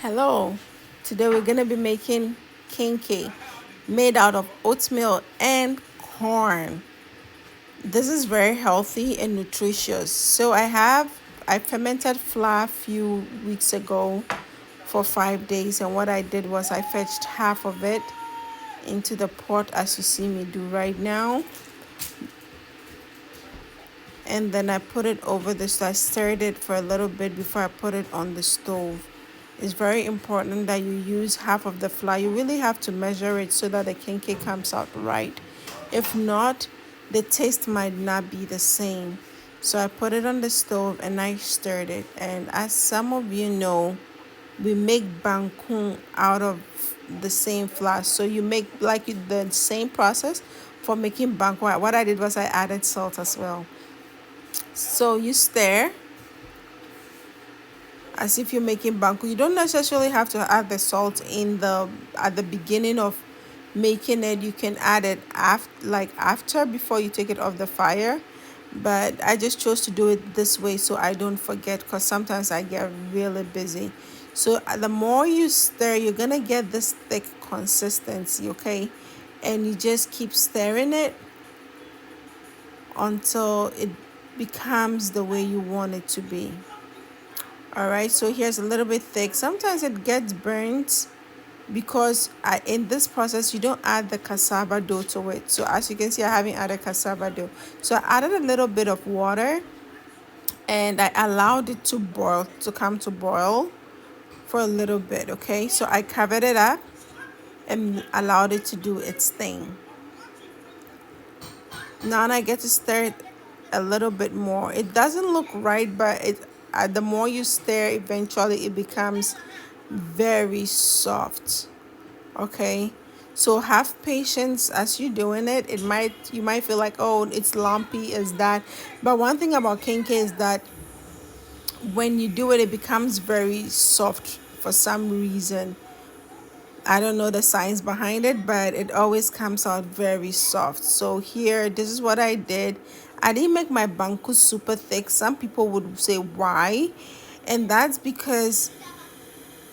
Hello, today we're gonna be making KENKY made out of oatmeal and corn. This is very healthy and nutritious. So I fermented flour a few weeks ago for 5 days, and what I did was I fetched half of it into the pot as you see me do right now, and then I put it over I stirred it for a little bit before I put it on the stove. It's very important that you use half of the flour. You really have to measure it so that the KENKY comes out right. If not, the taste might not be the same. So I put it on the stove and I stirred it. And as some of you know, we make bangkun out of the same flour. So you make like the same process for making bangkun. What I did was I added salt as well. So you stir as if you're making banku. You don't necessarily have to add the salt in the at the beginning of making it. You can add it after before you take it off the fire. But I just chose to do it this way so I don't forget, because sometimes I get really busy. So the more you stir, you're gonna get this thick consistency, okay? And you just keep stirring it until it becomes the way you want it to be. All right, so here's a little bit thick. Sometimes it gets burnt because in this process you don't add the cassava dough to it. So as you can see, I haven't added cassava dough. So I added a little bit of water and I allowed it to boil, to come to boil for a little bit, okay? So I covered it up and allowed it to do its thing. Now I get to stir it a little bit more. It doesn't look right, but the more you stir, eventually it becomes very soft. Okay, so have patience as you're doing it. You might feel like, oh, it's lumpy, is that? But one thing about KENKY is that when you do it, it becomes very soft for some reason. I don't know the science behind it, but it always comes out very soft. So here, this is what I did. I didn't make my banku super thick. Some people would say why, and that's because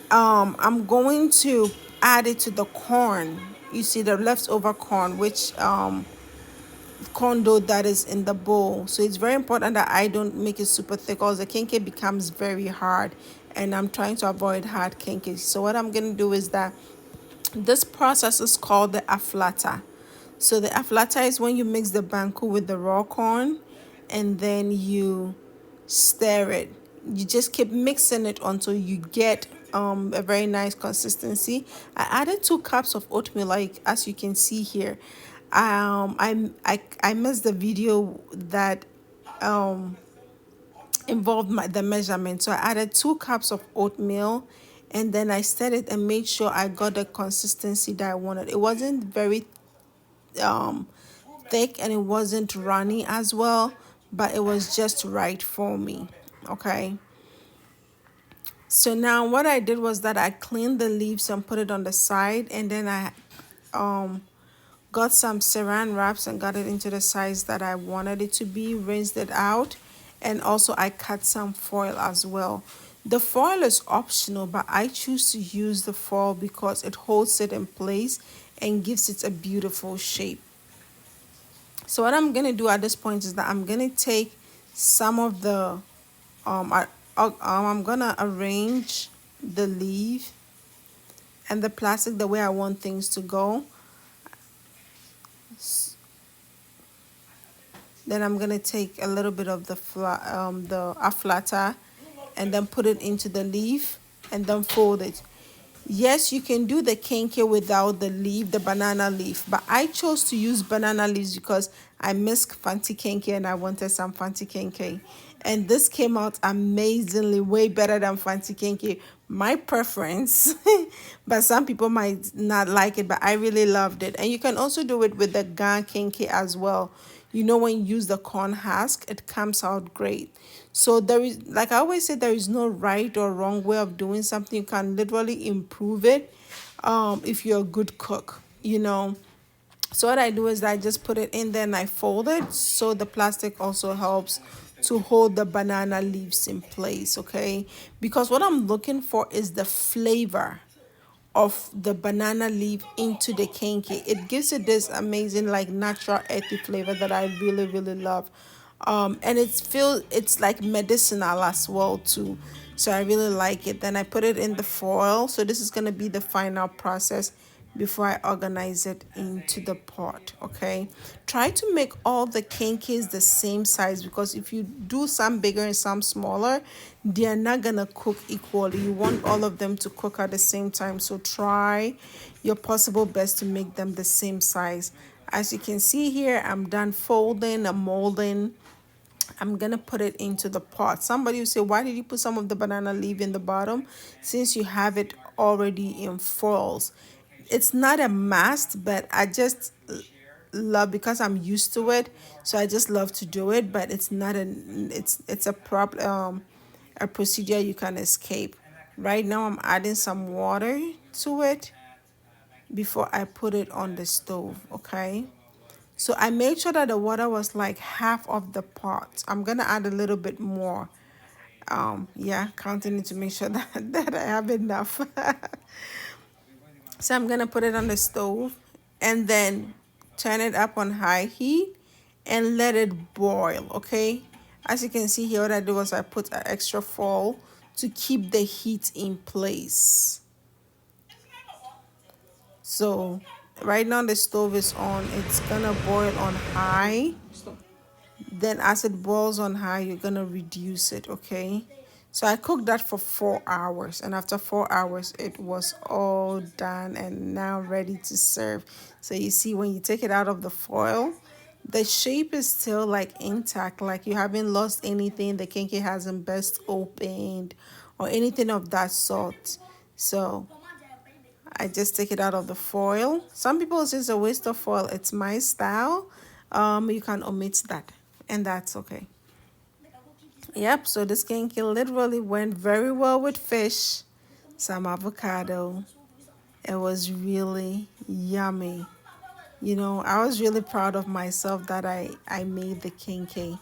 I'm going to add it to the corn. You see the leftover corn, which corn dough that is in the bowl. So it's very important that I don't make it super thick, or the KENKY becomes very hard, and I'm trying to avoid hard KENKY. So what I'm gonna do is that this process is called the aflata. So the aflata is when you mix the banku with the raw corn and then you stir it. You just keep mixing it until you get a very nice consistency. I added 2 cups of oatmeal, like as you can see here. I missed the video that involved the measurement. So I added 2 cups of oatmeal and then I stirred it and made sure I got the consistency that I wanted. It wasn't very um, thick and it wasn't runny as well, but it was just right for me. Okay. So now what I did was that I cleaned the leaves and put it on the side, and then I um got some saran wraps and got it into the size that I wanted it to be, rinsed it out, and also I cut some foil as well. The foil is optional, but I choose to use the foil because it holds it in place and gives it a beautiful shape. So what I'm gonna do at this point is that I'm gonna take some of the I'm gonna arrange the leaf and the plastic the way I want things to go. Then I'm gonna take a little bit of the aflata and then put it into the leaf and then fold it. Yes, you can do the KENKY without the leaf, the banana leaf, but I chose to use banana leaves because I miss FANTI KENKY and I wanted some FANTI KENKY. And this came out amazingly, way better than FANTI KENKY. My preference, but some people might not like it, but I really loved it. And you can also do it with the GAN KENKY as well. You know, when you use the corn husk, it comes out great. So there is, like I always say, there is no right or wrong way of doing something. You can literally improve it if you're a good cook, you know. So what I do is I just put it in there and I fold it, so the plastic also helps to hold the banana leaves in place, okay? Because what I'm looking for is the flavor of the banana leaf into the kenke. It gives it this amazing like natural earthy flavor that I really really love. And it's like medicinal as well too. So I really like it. Then I put it in the foil. So this is gonna be the final process before I organize it into the pot. Okay. Try to make all the kenkes the same size, because if you do some bigger and some smaller, they are not gonna cook equally. You want all of them to cook at the same time. So try your possible best to make them the same size. As you can see here, I'm done folding and molding. I'm gonna put it into the pot. Somebody will say, why did you put some of the banana leaf in the bottom since you have it already in foils? It's not a must, but I just love, because I'm used to it, so I just love to do it. But it's not it's a a procedure you can escape. Right now I'm adding some water to it before I put it on the stove, okay? So I made sure that the water was like half of the pot. I'm gonna add a little bit more. Yeah, counting it to make sure that, that I have enough. So I'm gonna put it on the stove and then turn it up on high heat and let it boil, okay? As you can see here, what I do was I put an extra foil to keep the heat in place. So right now the stove is on. It's gonna boil on high. Then as it boils on high, you're gonna reduce it, okay? So I cooked that for 4 hours, and after 4 hours it was all done and now ready to serve. So you see, when you take it out of the foil, the shape is still like intact, like you haven't lost anything. The kenke hasn't burst opened or anything of that sort. So I just take it out of the foil. Some people say it's a waste of foil. It's my style. You can omit that, and that's okay. Yep, so this kenke literally went very well with fish, some avocado. It was really yummy. You know, I was really proud of myself that I made the kenke.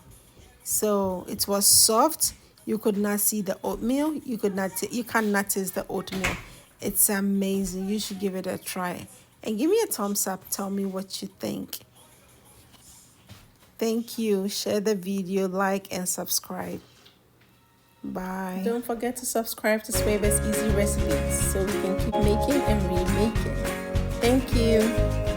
So it was soft. You could not see the oatmeal. You cannot taste the oatmeal. It's amazing. You should give it a try. And give me a thumbs up. Tell me what you think. Thank you. Share the video, like, and subscribe. Bye. Don't forget to subscribe to Swaber's Easy Recipes so we can keep making and remaking. Thank you.